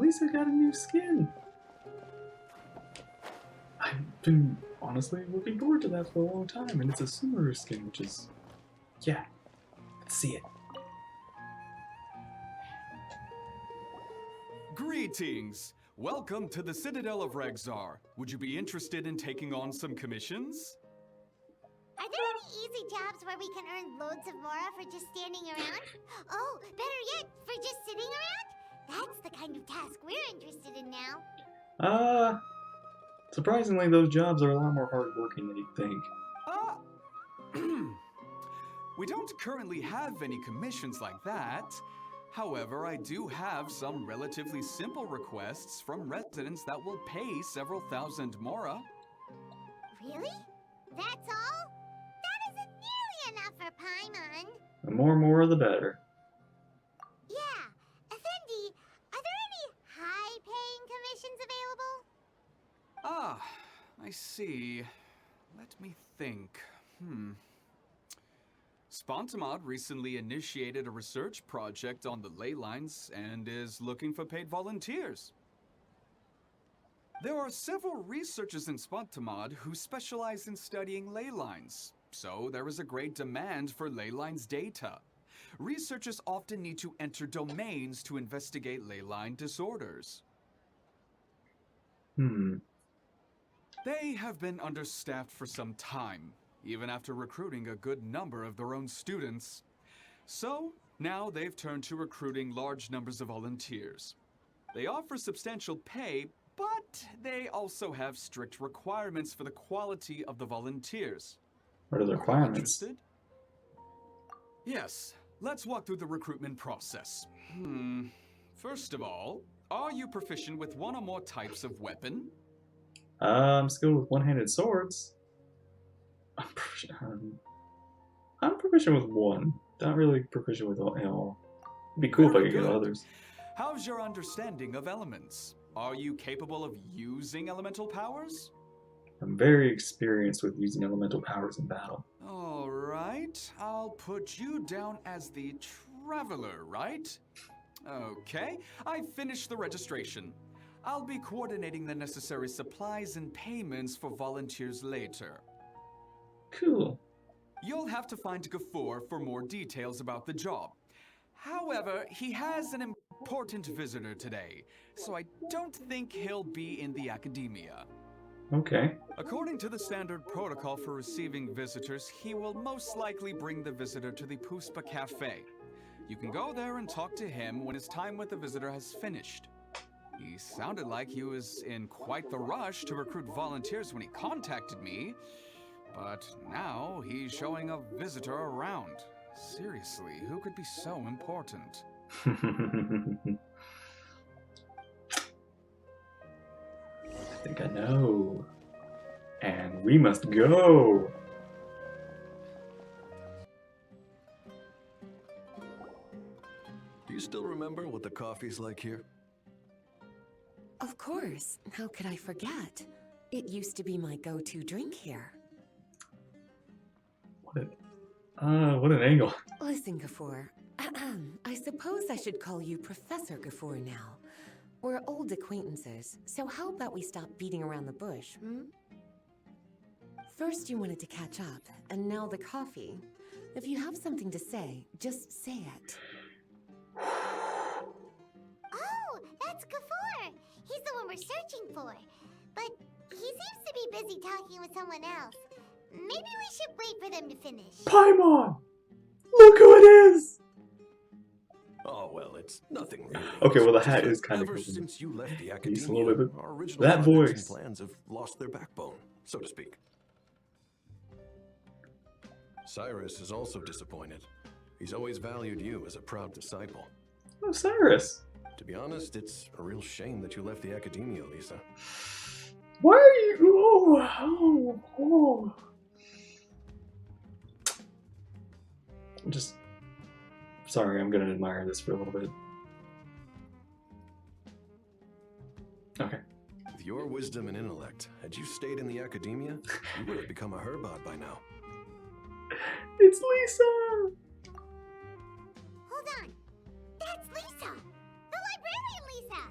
Lisa got a new skin. I've been honestly looking forward to that for a long time, and it's a Sumeru skin, which is, yeah, let's see it. Greetings! Welcome to the Citadel of Rexar. Would you be interested in taking on some commissions? Are there any easy jobs where we can earn loads of mora for just standing around? Oh, better yet, for just sitting around? That's the kind of task we're interested in now. Surprisingly, those jobs are a lot more hardworking than you'd think. We don't currently have any commissions like that. However, I do have some relatively simple requests from residents that will pay several thousand mora. Really? That's all? That isn't nearly enough for Paimon. The more Mora, the better. Yeah. Effendi, are there any high-paying commissions available? Ah, I see. Let me think. Spontamod recently initiated a research project on the ley lines and is looking for paid volunteers. There are several researchers in Spontamod who specialize in studying ley lines, so there is a great demand for ley lines data. Researchers often need to enter domains to investigate ley line disorders. They have been understaffed for some time, even after recruiting a good number of their own students. So, now they've turned to recruiting large numbers of volunteers. They offer substantial pay, but they also have strict requirements for the quality of the volunteers. What are the requirements? Interested? Yes, let's walk through the recruitment process. First of all, are you proficient with one or more types of weapon? I'm skilled with one-handed swords. I'm proficient with one. Not really proficient with all. It'd be cool if I could get others. How's your understanding of elements? Are you capable of using elemental powers? I'm very experienced with using elemental powers in battle. Alright, I'll put you down as the Traveler, right? Okay, I've finished the registration. I'll be coordinating the necessary supplies and payments for volunteers later. Cool. You'll have to find Gafoor for more details about the job. However, he has an important visitor today, so I don't think he'll be in the academia. Okay. According to the standard protocol for receiving visitors, he will most likely bring the visitor to the Puspa Cafe. You can go there and talk to him when his time with the visitor has finished. He sounded like he was in quite the rush to recruit volunteers when he contacted me, but now he's showing a visitor around. Seriously, who could be so important? I think I know. And we must go! Do you still remember what the coffee's like here? Of course. How could I forget? It used to be my go-to drink here. What an angle. Listen, Gafoor. I suppose I should call you Professor Gafoor now. We're old acquaintances, so how about we stop beating around the bush, First you wanted to catch up, and now the coffee. If you have something to say, just say it. Oh, that's Gafoor. He's the one we're searching for. But he seems to be busy talking with someone else. Maybe we should wait for them to finish. Paimon! Look who it is! Oh, well, it's nothing really. Okay, well the hat is kind of Ever cool. since you left the He's a academia, little bit... our original That projects and voice. plans have lost their backbone, so to speak. Cyrus is also disappointed. He's always valued you as a proud disciple. Oh, Cyrus! To be honest, it's a real shame that you left the academia, Lisa. Why are you... Oh. Just... Sorry, I'm gonna admire this for a little bit. Okay. With your wisdom and intellect, had you stayed in the academia, you would have become a herbot by now. It's Lisa! Hold on. That's Lisa. The librarian Lisa.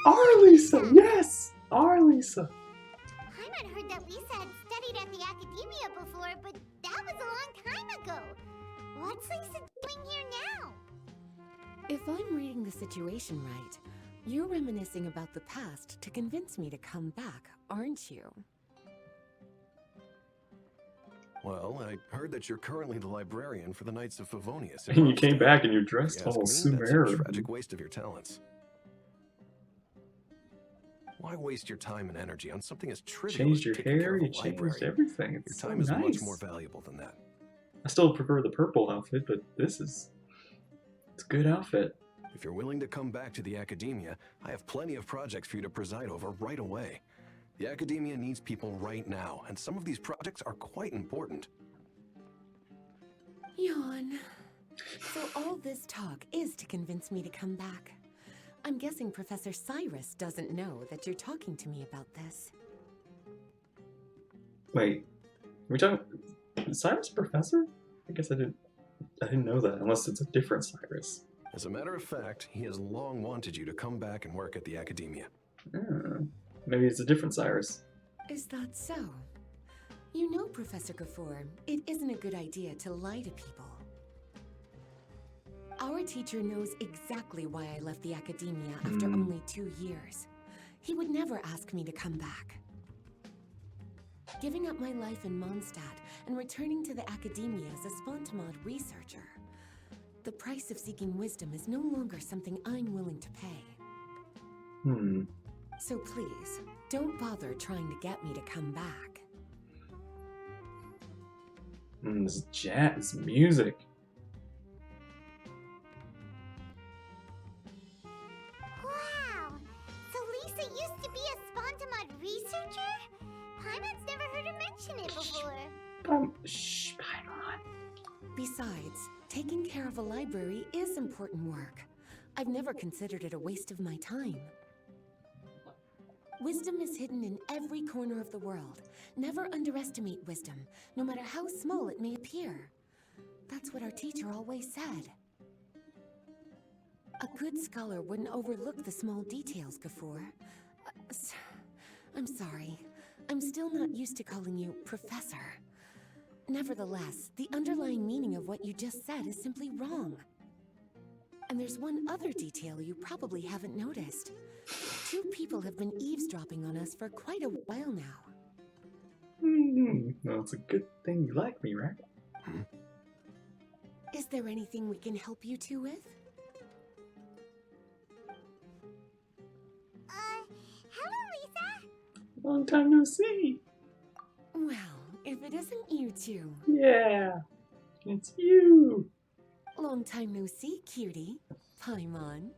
Our Lisa! Yes! Our Lisa! Paimon heard that Lisa had studied at the academia before, but that was a long time ago. What's Lisa doing here now? If I'm reading the situation right, you're reminiscing about the past to convince me to come back, aren't you? Well, I heard that you're currently the librarian for the Knights of Favonius. And you came back and you're If dressed you ask all me, that's a Sumeru. tragic waste of your talents. Why waste your time and energy on something as trivial Changed as your taking care hair, of a you changed library? everything. Your It's so time is nice. much more valuable than that. I still prefer the purple outfit, but this is... It's a good outfit. If you're willing to come back to the academia, I have plenty of projects for you to preside over right away. The academia needs people right now, and some of these projects are quite important. Yawn. So all this talk is to convince me to come back. I'm guessing Professor Cyrus doesn't know that you're talking to me about this. Wait, are we talking... Is Cyrus a professor? I guess I didn't know that, unless it's a different Cyrus. As a matter of fact, he has long wanted you to come back and work at the academia. Maybe it's a different Cyrus. Is that so? You know, Professor Gafoor, it isn't a good idea to lie to people. Our teacher knows exactly why I left the academia after only 2 years. He would never ask me to come back. Giving up my life in Mondstadt and returning to the academia as a Spontamod researcher. The price of seeking wisdom is no longer something I'm willing to pay. So please, don't bother trying to get me to come back. This jazz music. Wow! So Lisa used to be a Spontamod researcher? Paimon's never heard her mention it before. Shh, Paimon. Besides, taking care of a library is important work. I've never considered it a waste of my time. Wisdom is hidden in every corner of the world. Never underestimate wisdom, no matter how small it may appear. That's what our teacher always said. A good scholar wouldn't overlook the small details, Gafoor. I'm sorry. I'm still not used to calling you Professor. Nevertheless, the underlying meaning of what you just said is simply wrong. And there's one other detail you probably haven't noticed. 2 people have been eavesdropping on us for quite a while now. Well, it's a good thing you like me, right? Is there anything we can help you 2 with? Hello, Lisa! Long time no see. Well, if it isn't you 2. Yeah, it's you. Long time no see, cutie. Paimon.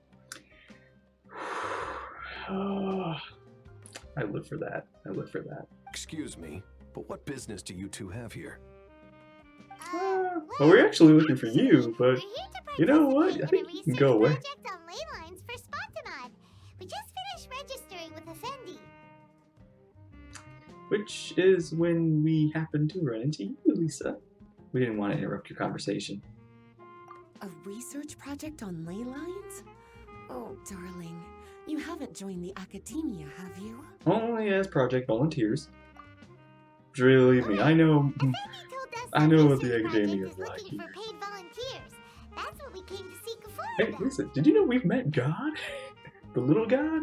I live for that. I live for that. Excuse me, but what business do you two have here? Well, we're actually looking for you, but We're here to you know what? I participate think in a you can research go away. project on ley lines for Spontamod. We just finished registering with Effendi. Which is when we happened to run into you, Lisa. We didn't want to interrupt your conversation. A research project on ley lines? Oh, darling. You haven't joined the academia, have you? Only as project volunteers. Which really, believe me, I know. Effendi told us I that know what the research academia project is like looking here. for paid volunteers. That's what we came to seek for. Hey, Lisa, did you know we've met God? The little God?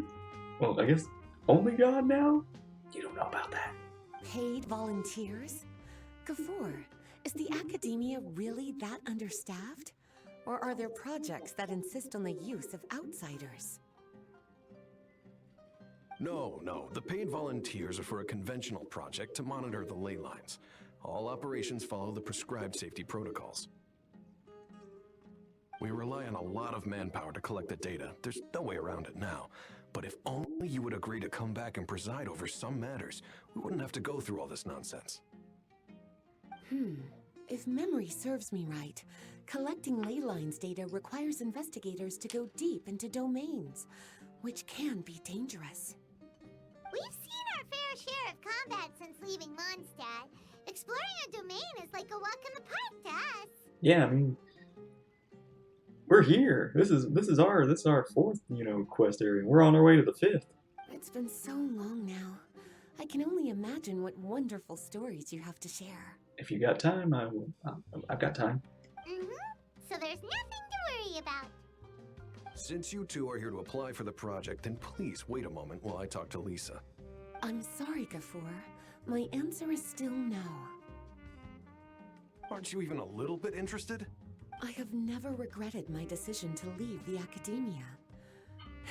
Well, I guess only God now? You don't know about that. Paid volunteers? Gafoor, is the academia really that understaffed? Or are there projects that insist on the use of outsiders? No. The paid volunteers are for a conventional project to monitor the ley lines. All operations follow the prescribed safety protocols. We rely on a lot of manpower to collect the data. There's no way around it now. But if only you would agree to come back and preside over some matters, we wouldn't have to go through all this nonsense. If memory serves me right, collecting ley lines data requires investigators to go deep into domains, which can be dangerous. We've seen our fair share of combat since leaving Mondstadt. Exploring a domain is like a walk in the park to us. Yeah, I mean, We're here. This is our fourth, quest area. We're on our way to the fifth. It's been so long now. I can only imagine what wonderful stories you have to share. If you got time, I've got time. Mm-hmm. So there's nothing to worry about. Since you two are here to apply for the project, then please wait a moment while I talk to Lisa. I'm sorry, Gafoor. My answer is still no. Aren't you even a little bit interested? I have never regretted my decision to leave the academia.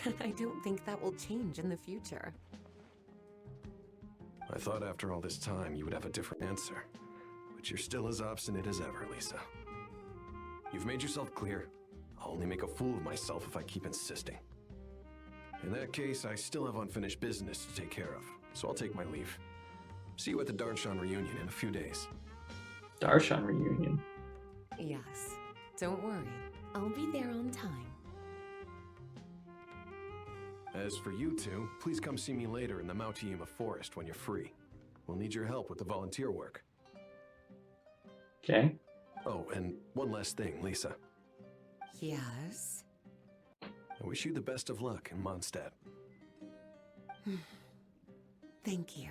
And I don't think that will change in the future. I thought after all this time you would have a different answer. But you're still as obstinate as ever, Lisa. You've made yourself clear. I'll only make a fool of myself if I keep insisting. In that case, I still have unfinished business to take care of, so I'll take my leave. See you at the Darshan reunion in a few days. Darshan reunion. Yes. Don't worry. I'll be there on time. As for you two, please come see me later in the Mautiima Forest when you're free. We'll need your help with the volunteer work. Okay. Oh, and one last thing, Lisa. Yes? I wish you the best of luck in Mondstadt. Thank you.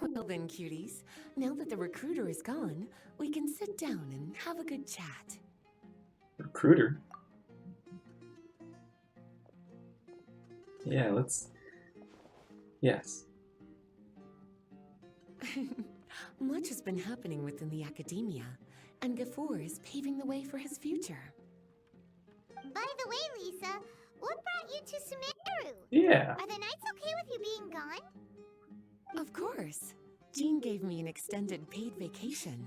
Well then, cuties, now that the recruiter is gone, we can sit down and have a good chat. Recruiter? Yeah, let's... Yes. Much has been happening within the academia, and Gafoor is paving the way for his future. By the way, Lisa, what brought you to Sumeru? Yeah. Are the Knights okay with you being gone? Of course. Jean gave me an extended paid vacation.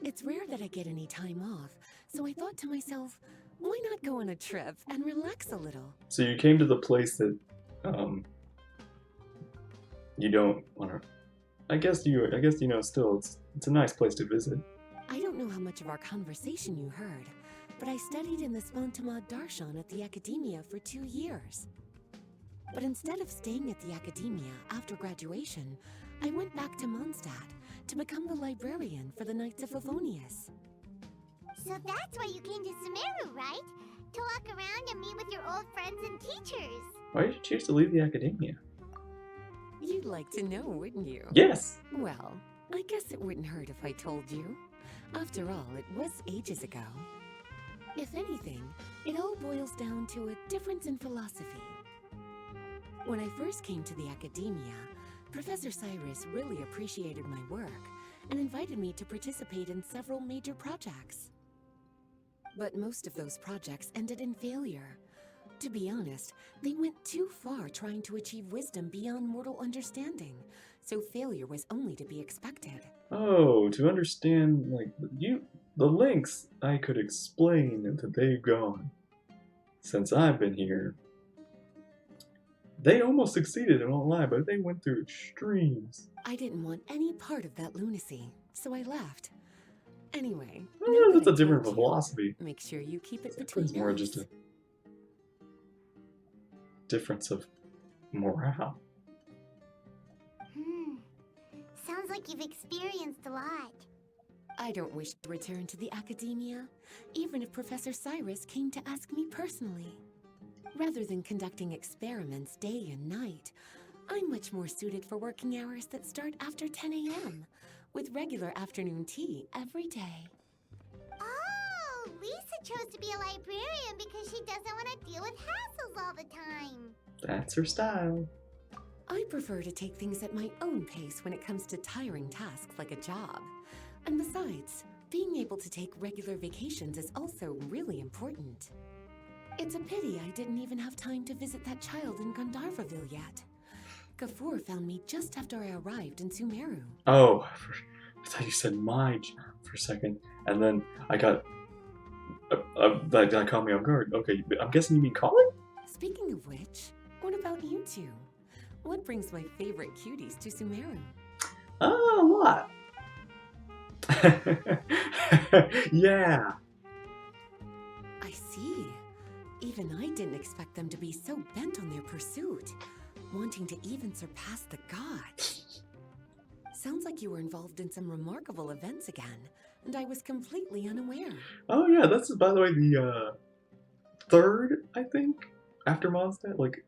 It's rare that I get any time off, so I thought to myself, why not go on a trip and relax a little? So you came to the place that, you don't want to... I guess still, it's a nice place to visit. I don't know how much of our conversation you heard, but I studied in the Spontamad Darshan at the academia for 2 years. But instead of staying at the academia after graduation, I went back to Mondstadt to become the librarian for the Knights of Favonius. So that's why you came to Sumeru, right? To walk around and meet with your old friends and teachers. Why did you choose to leave the academia? You'd like to know, wouldn't you? Yes! Well, I guess it wouldn't hurt if I told you. After all, it was ages ago. If anything, it all boils down to a difference in philosophy. When I first came to the academia, Professor Cyrus really appreciated my work and invited me to participate in several major projects. But most of those projects ended in failure. To be honest, they went too far trying to achieve wisdom beyond mortal understanding, so failure was only to be expected. Oh, to understand, the links I could explain that they've gone since I've been here. They almost succeeded, I won't lie, but they went through extremes. I didn't want any part of that lunacy, so I left. Anyway, That's a different philosophy. Make sure you keep it between us. It's more just a difference of morale. Sounds like you've experienced a lot. I don't wish to return to the academia, even if Professor Cyrus came to ask me personally. Rather than conducting experiments day and night, I'm much more suited for working hours that start after 10 a.m., with regular afternoon tea every day. Oh, Lisa chose to be a librarian because she doesn't want to deal with hassles all the time. That's her style. I prefer to take things at my own pace when it comes to tiring tasks like a job. And besides, being able to take regular vacations is also really important. It's a pity I didn't even have time to visit that child in Gandharvaville yet. Gafoor found me just after I arrived in Sumeru. Oh, I thought you said my job for a second, and then I got... that caught me off guard. Okay, I'm guessing you mean calling? Speaking of which, what about you two? What brings my favorite cuties to Sumeru? A lot. Yeah. I see. Even I didn't expect them to be so bent on their pursuit, wanting to even surpass the gods. Sounds like you were involved in some remarkable events again, and I was completely unaware. Oh yeah, that's by the way the third, I think, after Mondstadt. Like,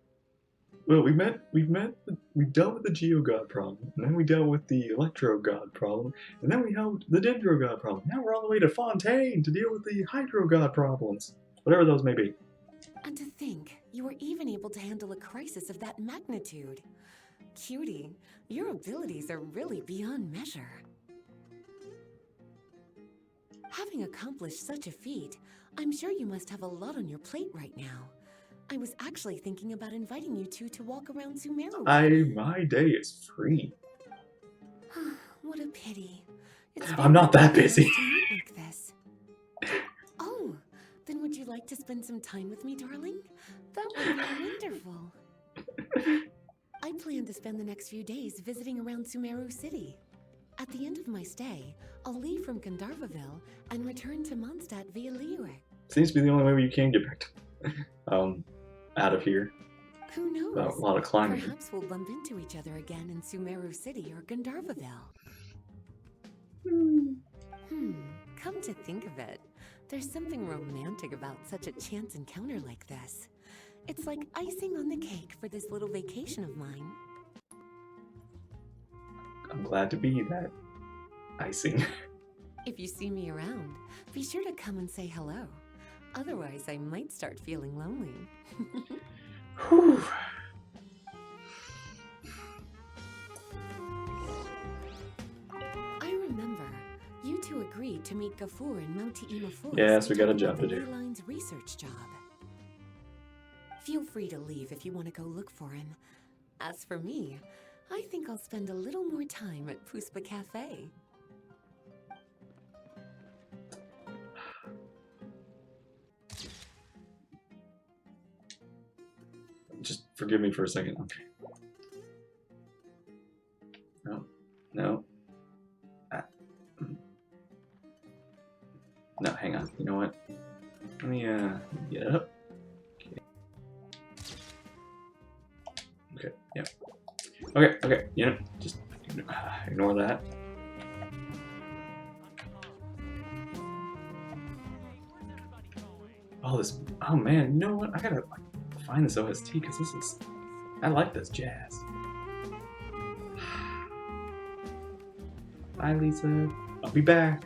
well, we dealt with the Geogod problem, and then we dealt with the Electro God problem, and then we helped the Dendro God problem. Now we're on the way to Fontaine to deal with the Hydro God problems, whatever those may be. And to think, you were even able to handle a crisis of that magnitude. Cutie, your abilities are really beyond measure. Having accomplished such a feat, I'm sure you must have a lot on your plate right now. I was actually thinking about inviting you two to walk around Sumeru. My day is free. What a pity. I'm not that busy. To meet like this. Oh, then would you like to spend some time with me, darling? That would be wonderful. I plan to spend the next few days visiting around Sumeru City. At the end of my stay, I'll leave from Gandharvaville and return to Mondstadt via Liyue. Seems to be the only way you can get back to, out of here. Who knows? A lot of climbing. Perhaps we'll bump into each other again in Sumeru City or Gandharvaville. Come to think of it, there's something romantic about such a chance encounter like this. It's like icing on the cake for this little vacation of mine. I'm glad to be that icing. If you see me around, be sure to come and say hello. Otherwise, I might start feeling lonely. Whew. I remember, you two agreed to meet Gafur in Mount Ima Forest. Yes, we got a to job to the do. Leyline's research job. Feel free to leave if you want to go look for him. As for me, I think I'll spend a little more time at Puspa Cafe. Just forgive me for a second. Okay. No. No, hang on. You know what? Let me get up. Okay. Yeah. Okay. You know, just ignore that. Oh man, you know what? I gotta find this OST because I like this jazz. Bye, Lisa. I'll be back.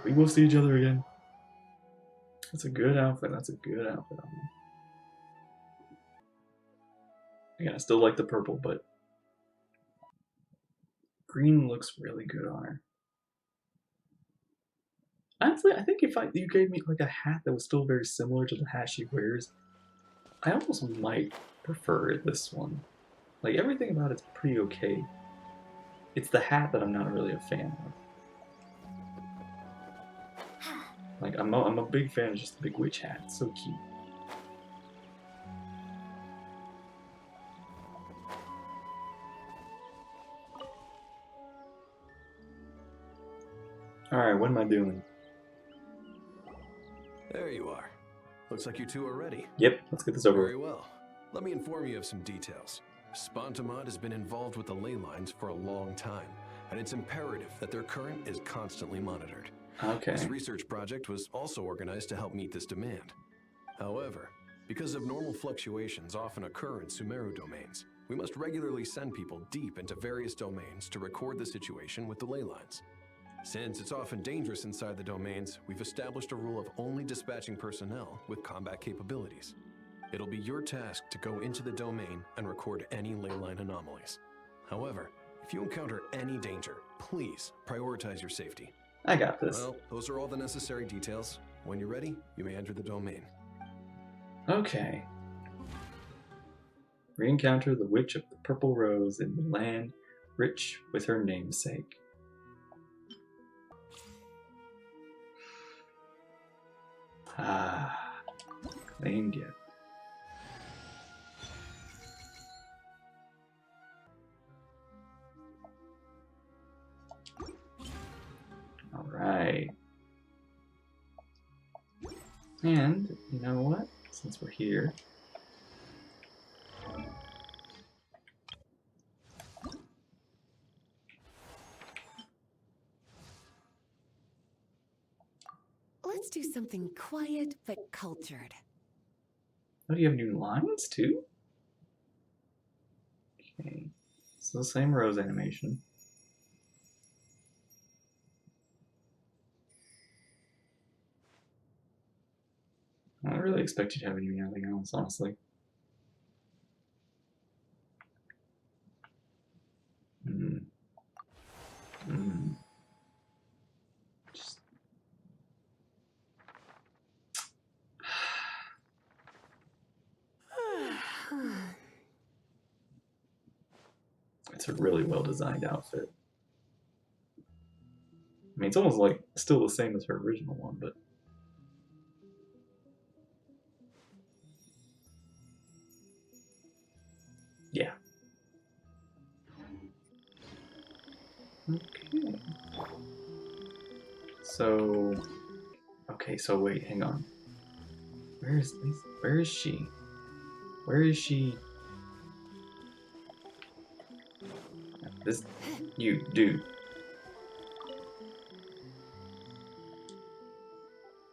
We will see each other again. That's a good outfit. That's a good outfit on me. Again, I still like the purple, but green looks really good on her. Honestly, I think if you gave me like a hat that was still very similar to the hat she wears, I almost might prefer this one. Like, everything about it's pretty okay. It's the hat that I'm not really a fan of. Like, I'm a big fan of just the big witch hat. It's so cute. Alright, what am I doing? There you are. Looks like you two are ready. Yep, let's get this over with. Very well. Let me inform you of some details. Spontamod has been involved with the ley lines for a long time, and it's imperative that their current is constantly monitored. Okay. This research project was also organized to help meet this demand. However, because abnormal fluctuations often occur in Sumeru domains, we must regularly send people deep into various domains to record the situation with the ley lines. Since it's often dangerous inside the domains, we've established a rule of only dispatching personnel with combat capabilities. It'll be your task to go into the domain and record any ley line anomalies. However, if you encounter any danger, please prioritize your safety. I got this. Well, those are all the necessary details. When you're ready, you may enter the domain. Okay. Re-encounter the Witch of the Purple Rose in the land rich with her namesake. Ah, claimed yet. Alright. And, you know what? Since we're here, Let's do something quiet but cultured. Oh, do you have new lines too? Okay. So the same rose animation. I don't really expect you to have anything else, honestly. Just... It's a really well designed outfit. I mean, it's almost like still the same as her original one, but yeah. Okay. So, okay, so wait, hang on. Where is Lisa? Where is she? Where is she? This, you, dude.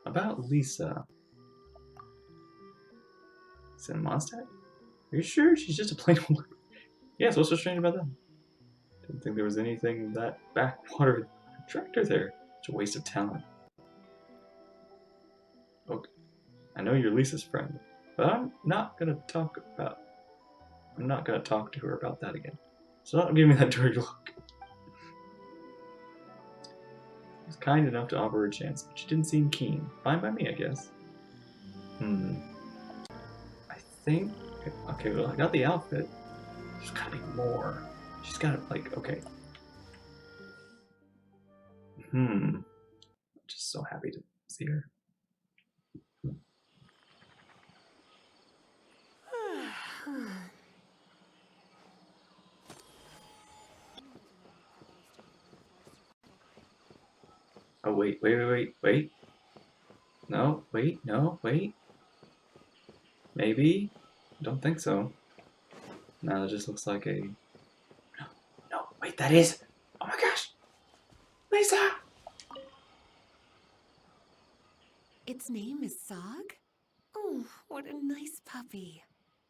About Lisa. Is it Mondstadt? Are you sure she's just a plain woman? Yes, what's so strange about that? Didn't think there was anything that backwater attractor there. It's a waste of talent. Okay. I know you're Lisa's friend, but I'm not gonna talk to her about that again. So don't give me that dirty look. She was kind enough to offer her a chance, but she didn't seem keen. Fine by me, I guess. I think... Okay, well, I got the outfit. There's gotta be more. She's gotta, like, okay. I'm just so happy to see her. Oh, wait. No, wait. Maybe? Don't think so. No, it just looks like a... No, wait, that is... Oh my gosh! Lisa! Its name is Sog? Oh, what a nice puppy.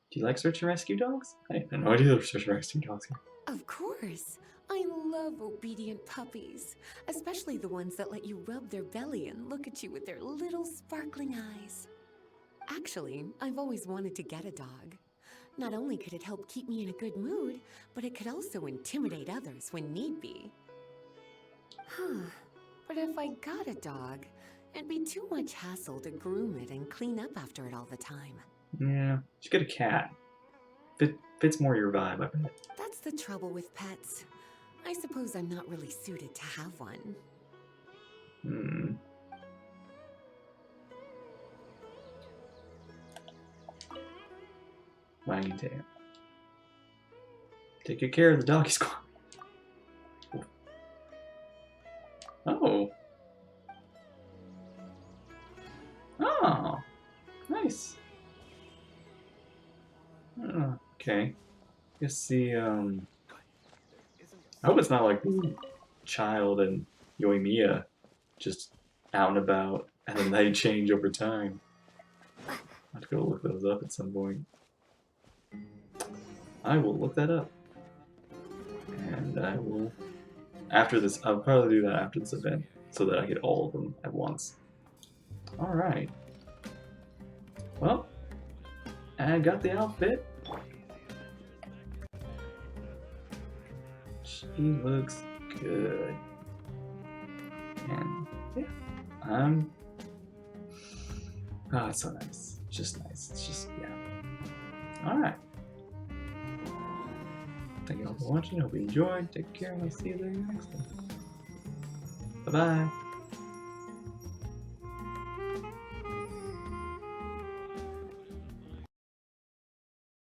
Do you like search and rescue dogs? I had no idea there were search and rescue dogs here. Of course. I love obedient puppies, especially the ones that let you rub their belly and look at you with their little sparkling eyes. Actually, I've always wanted to get a dog. Not only could it help keep me in a good mood, but it could also intimidate others when need be. But if I got a dog, it'd be too much hassle to groom it and clean up after it all the time. Yeah, you should get a cat. Fits more your vibe, I bet. That's the trouble with pets. I suppose I'm not really suited to have one. Wagging tail. Take good care of the doggy squad. Oh. Oh. Nice. Okay. I guess the, I hope it's not like the child and Yoimiya just out and about, and then they change over time. I'll have to go look those up at some point. I will look that up. And I will... After this, I'll probably do that after this event, so that I get all of them at once. Alright. Well, I got the outfit. She looks good. And, yeah, oh, it's so nice. It's just nice. It's just, yeah. Alright. Thank you all for watching. Hope you enjoyed. Take care, and I'll see you there next time. Bye-bye.